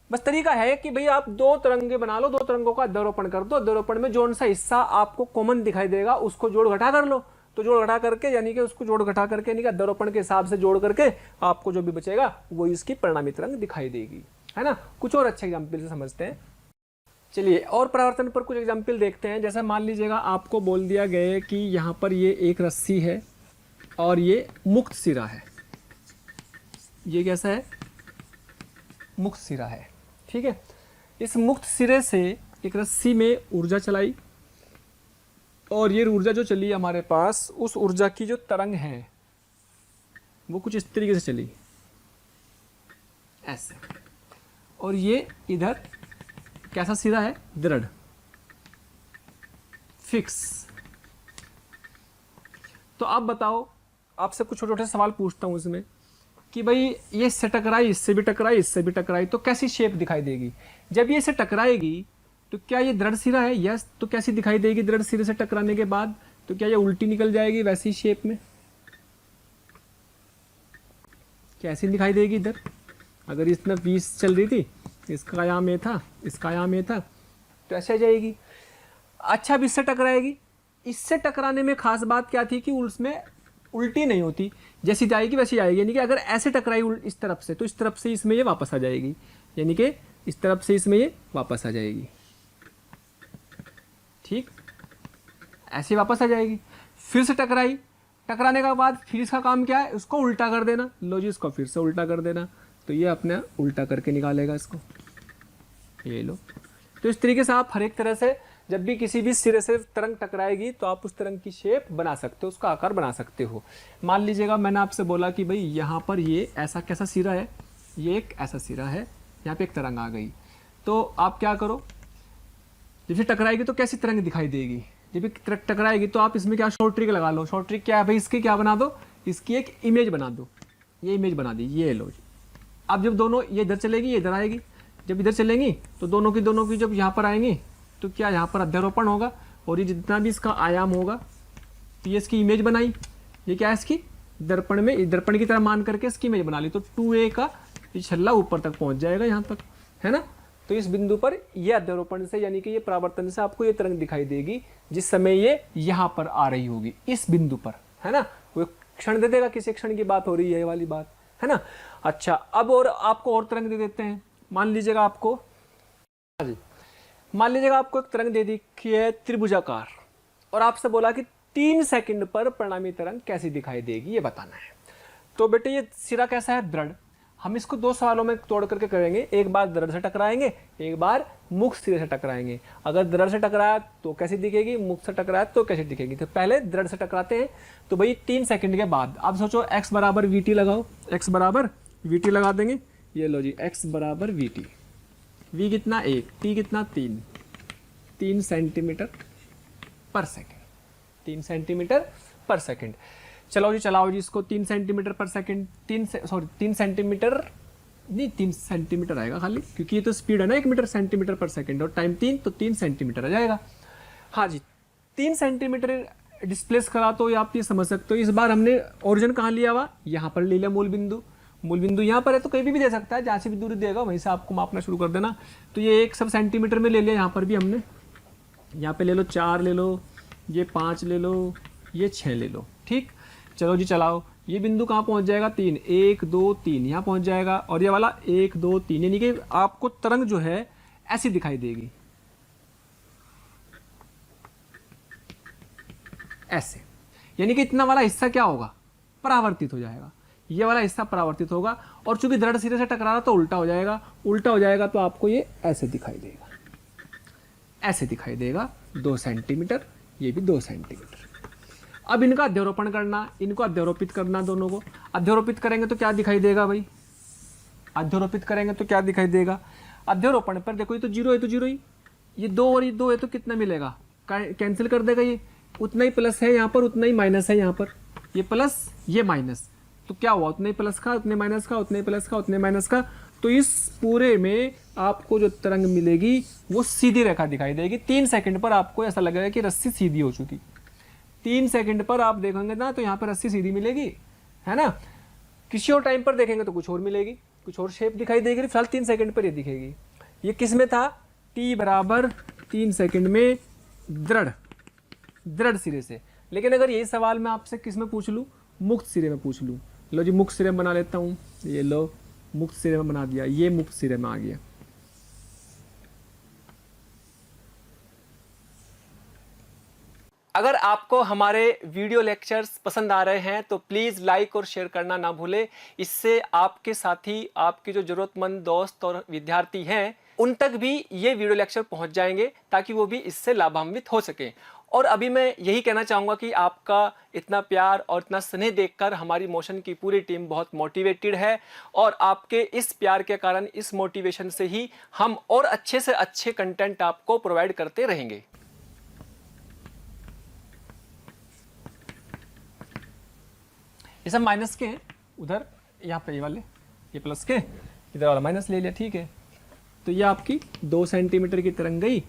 बस तरीका है कि भाई आप 2 तरंगे बना लो, 2 तरंगों का अध्यारोपण कर दो, अध्यारोपण में जो सा हिस्सा आपको कॉमन दिखाई देगा उसको जोड़ घटा कर लो, तो जोड़ घटा करके यानी कि उसको जोड़ घटा करके यानी कि अध्यारोपण के हिसाब से जोड़ करके आपको जो भी बचेगा वो इसकी परिणामी तरंग दिखाई देगी, है ना। कुछ और अच्छे एग्जाम्पल से समझते हैं। चलिए और परावर्तन पर कुछ एग्जाम्पल देखते हैं। जैसा मान लीजिएगा आपको बोल दिया गया कि यहाँ पर ये एक रस्सी है और ये मुक्त सिरा है, ये कैसा है, मुक्त सिरा है, ठीक है। इस मुक्त सिरे से एक रस्सी में ऊर्जा चलाई और ये ऊर्जा जो चली हमारे पास, उस ऊर्जा की जो तरंग है वो कुछ इस तरीके से चली ऐसे, और ये इधर कैसा सिरा है, दृढ़ फिक्स। तो आप बताओ, आपसे कुछ छोटे छोटे सवाल पूछता हूं इसमें कि भाई ये इससे टकराई, इससे भी टकराई, इससे भी टकराई, तो कैसी शेप दिखाई देगी? जब ये इससे टकराएगी तो क्या ये दृढ़ सिरा है? यस। तो कैसी दिखाई देगी दृढ़ सिरे से टकराने के बाद? तो क्या ये उल्टी निकल जाएगी वैसी शेप में? कैसी दिखाई देगी इधर? अगर इसमें 20 चल रही थी, इसका आयाम ये था, इसका आयाम ये था, तो ऐसे आ जाएगी। अच्छा, अब इससे टकराएगी, इससे टकराने में खास बात क्या थी कि उसमें उल्टी नहीं होती, जैसी जाएगी वैसी आएगी। यानी कि अगर ऐसे टकराई इस तरफ से तो इस तरफ से इसमें ये वापस आ जाएगी, यानी कि इस तरफ से इसमें ये वापस आ जाएगी, ठीक, ऐसे वापस आ जाएगी। फिर से टकराई, टकराने के बाद फिर इसका काम क्या है, उसको उल्टा कर देना। लो जी, इसको फिर से उल्टा कर देना, तो ये अपने उल्टा करके निकालेगा इसको, ये लो। तो इस तरीके से आप हर एक तरह से जब भी किसी भी सिरे से तरंग टकराएगी तो आप उस तरंग की शेप बना सकते हो, उसका आकार बना सकते हो। मान लीजिएगा मैंने आपसे बोला कि भाई यहाँ पर ये ऐसा कैसा सिरा है, ये एक ऐसा सिरा है, यहाँ पे एक तरंग आ गई, तो आप क्या करो, जब से टकराएगी तो कैसी तरंग दिखाई देगी? जब टकराएगी तो आप इसमें क्या शॉर्ट ट्रिक लगा लो। शॉर्ट ट्रिक क्या है भाई, इसकी क्या बना दो, इसकी एक इमेज बना दो। ये इमेज बना दी, ये लो। अब जब दोनों, ये इधर चलेगी, ये इधर आएगी, जब इधर चलेंगी तो दोनों की जब यहाँ पर आएंगी तो क्या यहाँ पर अध्यारोपण होगा और ये जितना भी इसका आयाम होगा, तो ये इसकी इमेज बनाई। ये क्या है, इसकी दर्पण में, दर्पण की तरह मान करके इसकी इमेज बना ली, तो 2a का ये छल्ला ऊपर तक पहुंच जाएगा यहाँ तक, है ना। तो इस बिंदु पर ये अध्यारोपण से यानी कि ये परावर्तन से आपको ये तरंग दिखाई देगी जिस समय ये यहाँ पर आ रही होगी, इस बिंदु पर, है ना। वो क्षण दे देगा, किसी क्षण की बात हो रही है ये वाली बात, है ना। अच्छा, अब और आपको और तरंग दे देते हैं। मान लीजिएगा आपको, जी मान लीजिएगा आपको एक तरंग दे दी है त्रिभुजाकार, और आपसे बोला कि 3 सेकंड पर परिणामी तरंग कैसी दिखाई देगी ये बताना है। तो बेटे ये सिरा कैसा है, दृढ़। हम इसको 2 सवालों में तोड़ करके करेंगे, एक बार दृढ़ से टकराएंगे, एक बार मुक्त सिरे से टकराएंगे। अगर दृढ़ से टकराया तो कैसी दिखेगी, मुक्त से टकराया तो कैसी दिखेगी। तो पहले दृढ़ से टकराते हैं, तो भाई 3 सेकंड के बाद आप सोचो x बराबर vt लगाओ, x बराबर vt लगा देंगे। ये लो जी, x बराबर vt, v कितना 1, t कितना 3 सेंटीमीटर पर सेकेंड, 3 सेंटीमीटर पर सेकेंड। चलो जी, चलाओ जी इसको, 3 सेंटीमीटर पर सेकेंड, 3 सेंटीमीटर नहीं, 3 सेंटीमीटर आएगा खाली, क्योंकि ये तो स्पीड है ना 1 मीटर सेंटीमीटर पर सेकेंड, और टाइम 3, तो 3 सेंटीमीटर आ जाएगा। हाँ जी, 3 सेंटीमीटर डिस्प्लेस करा तो आप ये समझ सकते हो। इस बार हमने ओरिजिन कहाँ लिया हुआ, यहाँ पर ले लिया मूल बिंदु। मूल बिंदु यहाँ पर है तो कहीं भी दे सकता है, जहाँ से भी दूरी देगा वहीं से आपको मापना शुरू कर देना। तो ये एक सब सेंटीमीटर में ले लिया, यहाँ पर भी हमने, यहाँ पे ले लो 4 ले लो, ये 5 ले लो, ये 6 ले लो। ठीक, चलो जी चलाओ। ये बिंदु कहाँ पहुँच जाएगा, 3, 1 2 3 यहाँ पहुँच जाएगा। और ये वाला 1 2 3, यानी कि आपको तरंग जो है ऐसी दिखाई देगी, ऐसे। यानी कि इतना वाला हिस्सा क्या होगा, परावर्तित हो जाएगा। ये वाला हिस्सा परावर्तित होगा, और चूंकि दृढ़ सिरे से टकरा रहा तो उल्टा हो जाएगा। उल्टा हो जाएगा तो आपको ये ऐसे दिखाई देगा, ऐसे दिखाई देगा 2 सेंटीमीटर, ये भी 2 सेंटीमीटर। अब इनका अध्यारोपण करना, इनको अध्यारोपित करना, दोनों को अध्यारोपित करेंगे तो क्या दिखाई देगा भाई, अध्यारोपित करेंगे तो क्या दिखाई देगा। अध्यारोपण पर देखो, ये तो 0 है तो 0 ही, ये 2 और ये 2 है तो कितना मिलेगा, कैंसिल कर देगा। ये उतना ही प्लस है यहाँ पर, उतना ही माइनस है यहाँ पर, ये प्लस ये माइनस, तो क्या हुआ, उतने प्लस का उतने माइनस का, उतने प्लस का उतने माइनस का। तो इस पूरे में आपको जो तरंग मिलेगी वो सीधी रेखा दिखाई देगी। 3 सेकंड पर आपको ऐसा लगेगा कि रस्सी सीधी हो चुकी। 3 सेकंड पर आप देखेंगे ना तो यहाँ पर रस्सी सीधी मिलेगी, है ना। किसी और टाइम पर देखेंगे तो कुछ और मिलेगी, कुछ और शेप दिखाई देगी। फिलहाल 3 सेकंड पर ये दिखेगी। ये किस में था, t बराबर 3 सेकंड में दृढ़ सिरे से। लेकिन अगर यही सवाल मैं आपसे किस में पूछ लूँ, मुक्त सिरे में पूछ लूँ, लो जी मुक्त सिरे में बना लेता हूँ, ये लो मुक्त सिरे में बना दिया, ये मुक्त सिरे में आ गया। अगर आपको हमारे वीडियो लेक्चर्स पसंद आ रहे हैं तो प्लीज़ लाइक और शेयर करना ना भूलें। इससे आपके साथी, आपके जो ज़रूरतमंद दोस्त और विद्यार्थी हैं उन तक भी ये वीडियो लेक्चर पहुंच जाएंगे, ताकि वो भी इससे लाभान्वित हो सकें। और अभी मैं यही कहना चाहूँगा कि आपका इतना प्यार और इतना स्नेह देखकर हमारी मोशन की पूरी टीम बहुत मोटिवेटेड है, और आपके इस प्यार के कारण, इस मोटिवेशन से ही हम और अच्छे से अच्छे कंटेंट आपको प्रोवाइड करते रहेंगे। ये सब माइनस के हैं, उधर यहाँ पे ये वाले, ये प्लस के, इधर वाला माइनस ले लिया, ठीक है। तो ये आपकी 2 सेंटीमीटर की तरंग गई।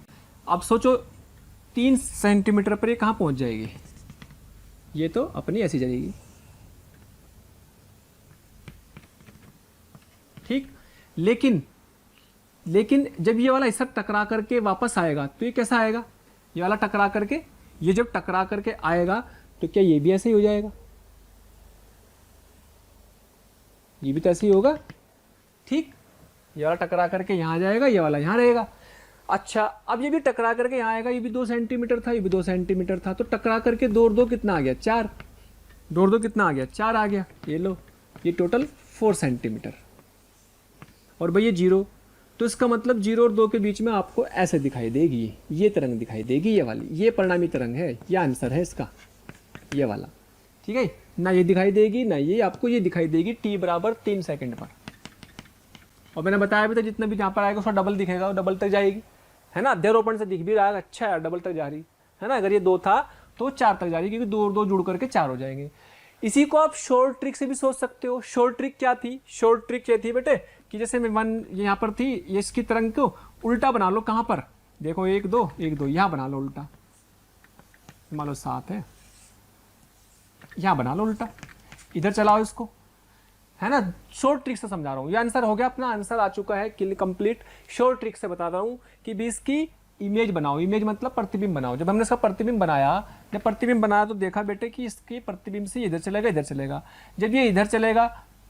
अब सोचो 3 सेंटीमीटर पर ये कहाँ पहुँच जाएगी, ये तो अपनी ऐसी जाएगी, ठीक। लेकिन जब ये वाला हिस्सा टकरा करके वापस आएगा तो ये कैसा आएगा, ये वाला टकरा करके, ये जब टकरा करके आएगा तो क्या ये भी ऐसे ही हो जाएगा, ये भी तो ऐसे ही होगा, ठीक। ये वाला टकरा करके यहाँ आ जाएगा, ये वाला यहाँ रहेगा। अच्छा, अब ये भी टकरा करके यहाँ आएगा, ये भी 2 सेंटीमीटर था, ये भी 2 सेंटीमीटर था, तो टकरा करके 2 और 2 कितना आ गया, 4, 2 और 2 कितना आ गया, 4 आ गया। ये लो, ये टोटल 4 सेंटीमीटर। और भाई ये 0, तो इसका मतलब 0 और 2 के बीच में आपको ऐसे दिखाई देगी, ये तरंग दिखाई देगी, ये वाली, ये परिणामी तरंग है, ये आंसर है इसका, ये वाला, ठीक है। ना ये दिखाई देगी ना ये, आपको ये दिखाई देगी t बराबर 3 सेकंड पर। और मैंने बताया भी था जितना भी जहाँ पर आएगा उसका डबल दिखेगा, और डबल तक जाएगी, है ना। अध्यारोपण से दिख भी रहा है, अच्छा है, डबल तक जा रही है ना। अगर ये 2 था तो 4 तक जा रही है, क्योंकि 2 और 2 जुड़ करके 4 हो जाएंगे। इसी को आप शॉर्ट ट्रिक से भी सोच सकते हो। शॉर्ट ट्रिक क्या थी, शॉर्ट ट्रिक ये थी बेटे कि जैसे मैं 1 यहाँ पर थी, ये इसकी तरंग को उल्टा बना लो। कहाँ पर देखो, 1 2 1 2, यहाँ बना लो उल्टा, मान लो 7 है, यहाँ बना लो उल्टा, इधर चलाओ इसको, है ना। शॉर्ट ट्रिक से समझा रहा हूँ। ये आंसर हो गया, अपना आंसर आ चुका है कंप्लीट। शॉर्ट ट्रिक से बता रहा हूँ कि भी इसकी इमेज बनाओ। इमेज मतलब प्रतिबिंब बनाओ। जब हमने इसका प्रतिबिंब बनाया, तो देखा बेटे कि इसके प्रतिबिंब से इधर चलेगा, इधर चलेगा। जब ये इधर चलेगा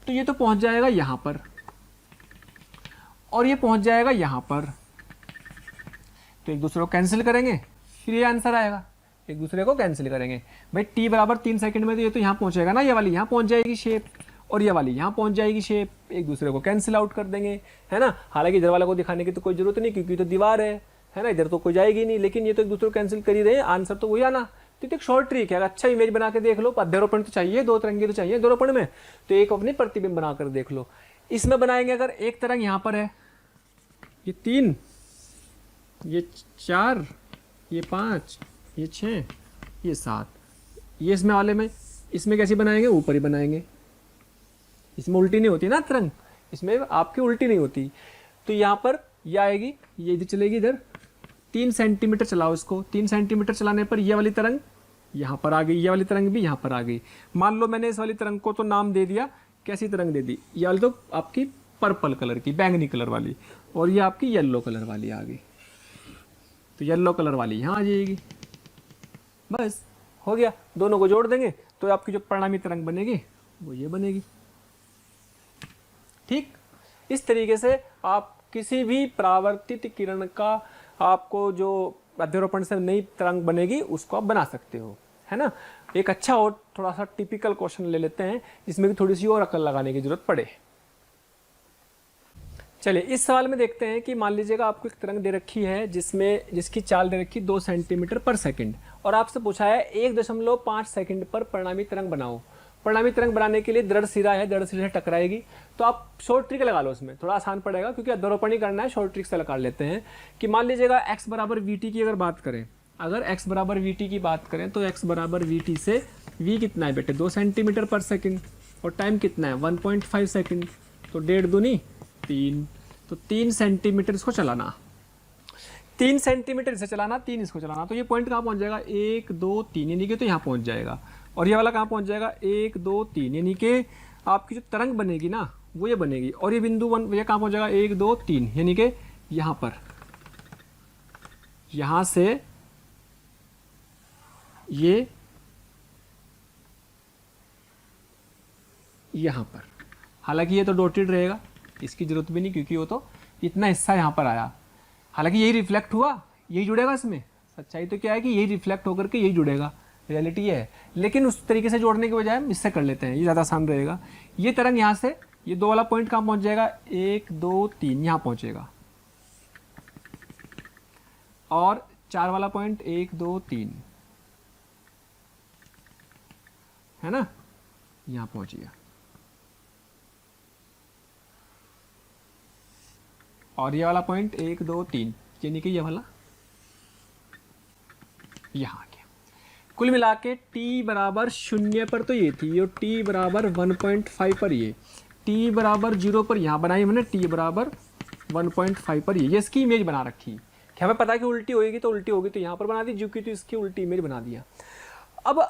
तो ये तो पहुंच जाएगा यहाँ पर, और ये पहुंच जाएगा यहाँ पर, तो एक दूसरे को कैंसिल करेंगे, फिर ये आंसर आएगा। एक दूसरे को कैंसिल करेंगे भाई, t बराबर 3 सेकंड में तो ये तो यहाँ पहुंचेगा ना, ये वाली यहाँ पहुंच जाएगी शेप, और ये वाली यहाँ पहुंच जाएगी शेप। एक दूसरे को कैंसिल आउट कर देंगे, है ना। हालांकि इधर वाले को दिखाने की तो कोई जरूरत नहीं, क्योंकि तो दीवार है ना, इधर तो कोई जाएगी नहीं, लेकिन ये तो एक दूसरे को कैंसिल कर ही रहे हैं, आंसर तो वही आना। तो एक शॉर्ट ट्रिक है, अच्छा इमेज बना के देख लो। अध्यारोपण तो चाहिए, 2 तरंगे तो चाहिए अध्यारोपण में, तो एक अपनी प्रतिबिंब बनाकर देख लो। इसमें बनाएंगे, अगर एक तरंग यहाँ पर है, ये 3, ये 4, ये 5, ये 6, ये 7, ये इसमें वाले में, इसमें कैसे बनाएंगे, ऊपर ही बनाएंगे। इसमें उल्टी नहीं होती ना तरंग, इसमें आपकी उल्टी नहीं होती। तो यहाँ पर ये आएगी, ये इधर चलेगी, इधर 3 सेंटीमीटर चलाओ इसको। 3 सेंटीमीटर चलाने पर ये वाली तरंग यहाँ पर आ गई, ये वाली तरंग भी यहाँ पर आ गई। मान लो मैंने इस वाली तरंग को तो नाम दे दिया, कैसी तरंग दे दी, ये वाली तो आपकी पर्पल कलर की, बैंगनी कलर वाली, और ये आपकी येलो कलर वाली आ गई। तो येलो कलर वाली यहाँ आ जाएगी, बस हो गया। दोनों को जोड़ देंगे तो आपकी जो परिणामी तरंग बनेगी वो ये बनेगी। ठीक, इस तरीके से आप किसी भी परावर्तित किरण का आपको जो अध्यारोपण से नई तरंग बनेगी उसको आप बना सकते हो, है ना। एक अच्छा और थोड़ा सा टिपिकल क्वेश्चन ले लेते हैं जिसमें कि थोड़ी सी और अकल लगाने की जरूरत पड़े। चलिए इस सवाल में देखते हैं कि मान लीजिएगा आपको एक तरंग दे रखी है जिसकी चाल दे रखी 2 सेंटीमीटर पर सेकंड, और आपसे पूछा है 1.5 सेकंड पर परिणामी तरंग बनाओ। परिणामी तरंग बनाने के लिए दृढ़ सिरा है, दृढ़ सिरे से टकराएगी, तो आप शॉर्ट ट्रिक लगा लो, उसमें थोड़ा आसान पड़ेगा क्योंकि अध्यारोपण ही करना है। शॉर्ट ट्रिक से लगा लेते हैं कि मान लीजिएगा x बराबर vt की अगर बात करें, अगर x बराबर vt की बात करें तो x बराबर vt से v कितना है बेटे 2 सेंटीमीटर पर सेकंड, और टाइम कितना है 1.5 सेकंड, तो 1.5 दूनी 3, तो 3 सेंटीमीटर इसको चलाना, 3 सेंटीमीटर इसे चलाना, 3 इसको चलाना, तो ये पॉइंट कहाँ पहुँच जाएगा 1 2 3, यानी कि तो यहाँ पहुँच जाएगा। और ये वाला कहाँ पहुँच जाएगा 1 2 3, यानी कि आपकी जो तरंग बनेगी ना वो ये बनेगी। और ये बिंदु 1 ये कहाँ पहुँच जाएगा 1 2 3, यानी कि यहाँ पर, यहाँ से ये यहाँ पर, हालांकि ये तो डॉटेड रहेगा, इसकी जरूरत भी नहीं क्योंकि वो तो इतना हिस्सा यहाँ पर आया, हालांकि यही रिफ्लेक्ट हुआ, यही जुड़ेगा इसमें। सच्चाई तो क्या है कि यही रिफ्लेक्ट होकर के यही जुड़ेगा, रियलिटी ये है। लेकिन उस तरीके से जोड़ने के बजाय हम इससे कर लेते हैं, ये ज़्यादा आसान रहेगा। ये तरंग यहाँ से ये 2 वाला पॉइंट कहाँ पहुँच जाएगा 1 2 3, यहाँ पहुँचेगा, और 4 वाला पॉइंट 1 2 3 है ना, यहाँ पहुँच गया। और ये वाला पॉइंट 1 2 3, यानी कि ये वाला यहाँ आ गया। कुल मिला के t बराबर 0 पर तो ये थी, और t बराबर 1.5 पर ये, t बराबर 0 पर यहाँ बनाई मैंने, t बराबर 1.5 पर ये इसकी इमेज बना रखी। क्या हमें पता है कि उल्टी होगी तो उल्टी होगी, तो यहाँ पर बना दी, जो कि तो इसकी उल्टी इमेज बना दिया। अब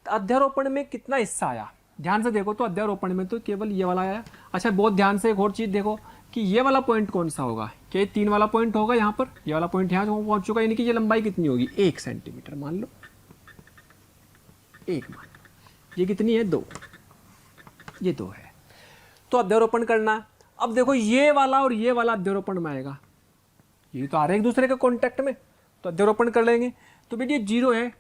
अध्यारोपण में कितना हिस्सा आया ध्यान से देखो, तो अध्यारोपण में तो केवल ये वाला आया। अच्छा बहुत ध्यान से एक और चीज़ देखो कि ये वाला पॉइंट कौन सा होगा, क्या 3 वाला पॉइंट होगा यहाँ पर, ये वाला पॉइंट यहाँ पहुँच चुका, यानी कि ये लंबाई कितनी होगी 1 सेंटीमीटर, मान लो 1, मान ये कितनी है 2, ये 2 है। तो अध्यारोपण करना, अब देखो ये वाला और ये वाला अध्यारोपण में आएगा, ये तो आ रहे एक दूसरे के कॉन्टेक्ट में, तो अध्यारोपण कर लेंगे। तो बेटी 0 है,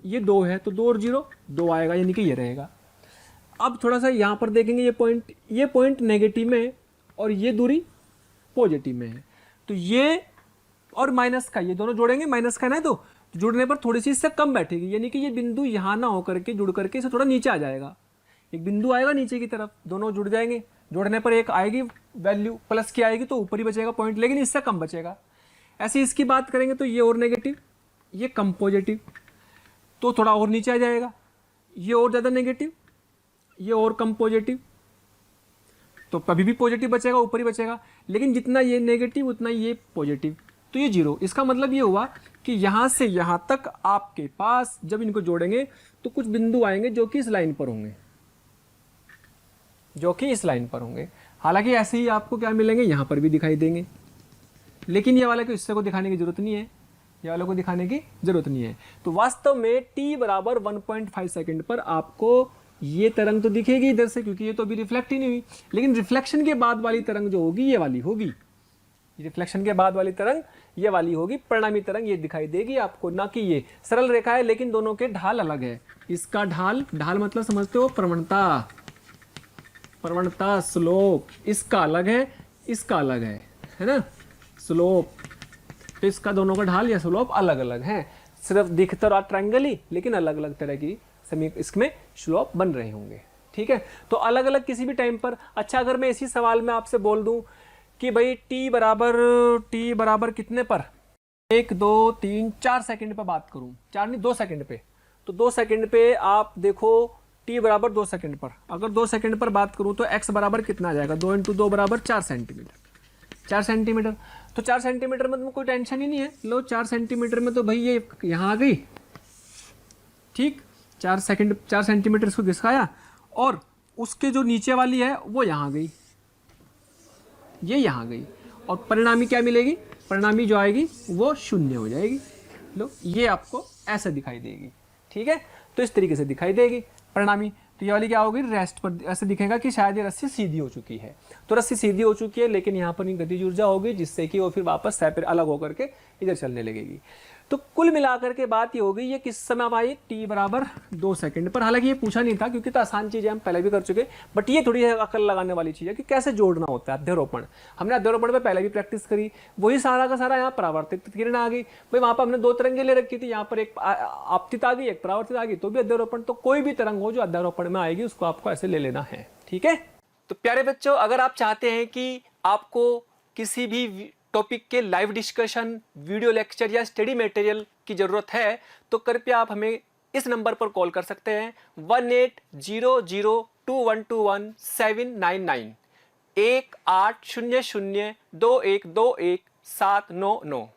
ये 2 है, तो 2 और 0 2 आएगा, यानी कि ये रहेगा। अब थोड़ा सा यहाँ पर देखेंगे, ये पॉइंट नेगेटिव में है और ये दूरी पॉजिटिव में है, तो ये और माइनस का ये दोनों जोड़ेंगे, माइनस का ना, तो जुड़ने पर थोड़ी सी इससे कम बैठेगी, यानी कि ये बिंदु यहाँ ना होकर के जुड़ करके इसे थोड़ा नीचे आ जाएगा, एक बिंदु आएगा नीचे की तरफ, दोनों जुड़ जाएंगे, जोड़ने पर एक आएगी वैल्यू प्लस की आएगी, तो ऊपर ही बचेगा पॉइंट, लेकिन इससे कम बचेगा। ऐसे इसकी बात करेंगे तो ये और नेगेटिव, ये कम पॉजिटिव, तो थोड़ा और नीचे आ जाएगा, ये और ज़्यादा नेगेटिव, ये और कम पॉजिटिव, तो कभी भी पॉजिटिव बचेगा, ऊपर ही बचेगा, लेकिन जितना ये नेगेटिव उतना ये पॉजिटिव, तो ये 0। इसका मतलब ये हुआ कि यहाँ से यहाँ तक आपके पास जब इनको जोड़ेंगे तो कुछ बिंदु आएंगे जो कि इस लाइन पर होंगे, जो कि इस लाइन पर होंगे। हालांकि ऐसे ही आपको क्या मिलेंगे, यहाँ पर भी दिखाई देंगे, लेकिन ये वाले को हिस्से को दिखाने की जरूरत नहीं है, ये वाले को दिखाने की जरूरत नहीं है। तो वास्तव में t बराबर 1.5 सेकंड पर आपको ये तरंग तो दिखेगी इधर से, क्योंकि ये तो अभी रिफ्लेक्ट ही नहीं हुई, लेकिन रिफ्लेक्शन के बाद वाली तरंग जो होगी ये वाली होगी, रिफ्लेक्शन के बाद वाली तरंग ये वाली होगी, परिणामी तरंग ये दिखाई देगी आपको, ना कि ये सरल रेखा है लेकिन दोनों के ढाल अलग है। इसका ढाल मतलब समझते हो प्रवणता, प्रवणता स्लोप, इसका अलग है, इसका अलग है ना स्लोप, तो इसका दोनों का ढाल या स्लोप अलग अलग है, सिर्फ दिख तो रहा ट्रायंगल ही, लेकिन अलग अलग तरह की इसमें स्लोप बन रहे होंगे। ठीक है, तो अलग अलग किसी भी टाइम पर। अच्छा अगर मैं इसी सवाल में आपसे बोल दूं कि भाई t बराबर कितने पर, 1 2 3 4 सेकंड पर बात करूं, 4 नहीं 2 सेकंड पे, तो 2 सेकंड पे आप देखो t बराबर 2 सेकंड पर, अगर 2 सेकंड पर बात करूं तो x बराबर कितना आ जाएगा, 2 × 2 बराबर 4 सेंटीमीटर, 4 सेंटीमीटर। तो 4 सेंटीमीटर में तो कोई टेंशन ही नहीं है, लो 4 सेंटीमीटर में तो भाई ये यहाँ आ गई, ठीक, 4 सेंटीमीटर इसको घिसकाया, और उसके जो नीचे वाली है वो यहाँ गई, ये यहाँ गई, और परिणामी क्या मिलेगी, परिणामी जो आएगी वो 0 हो जाएगी। लो, ये आपको ऐसे दिखाई देगी। ठीक है, तो इस तरीके से दिखाई देगी परिणामी। तो ये वाली क्या होगी, रेस्ट पर ऐसे दिखेगा कि शायद ये रस्सी सीधी हो चुकी है। तो रस्सी सीधी हो चुकी है, लेकिन यहाँ पर गतिज ऊर्जा होगी, जिससे कि वो फिर वापस सह पर अलग होकर के इधर चलने लगेगी। तो कुल मिलाकर के बात ये हो गई, ये किस समय अब आई, t बराबर 2 सेकंड पर। हालांकि ये पूछा नहीं था क्योंकि तो आसान चीज़ है, हम पहले भी कर चुके, बट ये थोड़ी अकल लगाने वाली चीज़ है कि कैसे जोड़ना होता है अध्यारोपण। हमने अध्यारोपण पे पहले भी प्रैक्टिस करी, वही सारा का सारा यहाँ परावर्तित किरण आ गई भाई। वहाँ पर हमने 2 तरंगें ले रखी थी, यहाँ पर एक आपतित आ गई, एक परावर्तित आ गई, तो भी अध्यारोपण। तो कोई भी तरंग हो जो अध्यारोपण में आएगी उसको आपको ऐसे ले लेना है। ठीक है, तो प्यारे बच्चों, अगर आप चाहते हैं कि आपको किसी भी टॉपिक के लाइव डिस्कशन, वीडियो लेक्चर या स्टडी मटेरियल की जरूरत है, तो कृपया आप हमें इस नंबर पर कॉल कर सकते हैं 18002121 18002121 799।